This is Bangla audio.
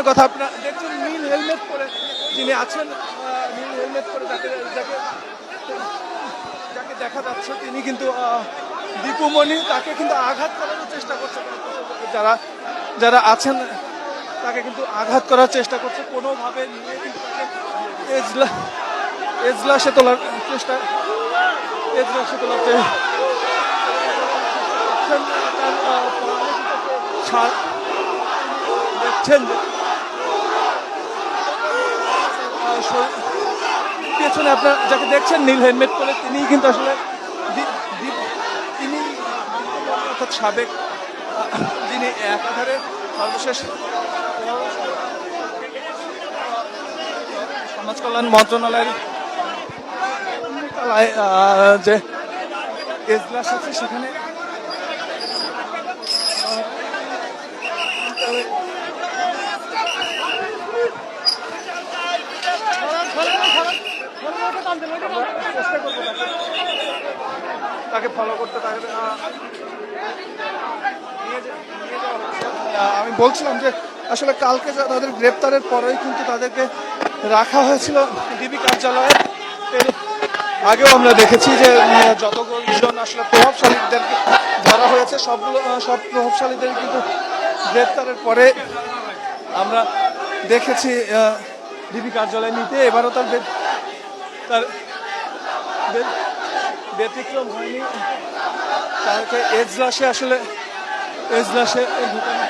প্রশ্নের কথা। আপনারা দেখছেন নীল হেলমেট পরে যিনি আছেন, নীল হেলমেট পরে যাকে যাকে যাকে দেখা যাচ্ছে তিনি কিন্তু দীপুমণি, তাকে কিন্তু আঘাত করার চেষ্টা করছে। যারা যারা আছেন তাকে কিন্তু আঘাত করার চেষ্টা করছে, কোনোভাবে নিয়ে কিন্তু তাকে এজলাসে তোলার চেষ্টা এজলাসে তোলার দেখছেন পেছনে আপনার যাকে দেখছেন নীল হেলমেট পরে তিনি কিন্তু আসলে তিনি অর্থাৎ সাবেক যিনি একাধারে সর্বশেষ সমাজ কল্যাণ মন্ত্রণালয়ের যে এজলাস আছে সেখানে তাকে ফলো করতে আমি বলছিলাম যে আসলে কালকে তাদের গ্রেপ্তারের পরেই কিন্তু তাদেরকে রাখা হয়েছিল ডিবি কার্যালয়ে। এর আগেও আমরা দেখেছি যে যতজন আসলে প্রভাবশালীদেরকে ধরা হয়েছে সব প্রভাবশালীদের কিন্তু গ্রেপ্তারের পরে আমরা দেখেছি ডিবি কার্যালয়ে নিতে। এবারও তার ব্যতিক্রম হয়নি, তাকে এজলাসে ঢুকানো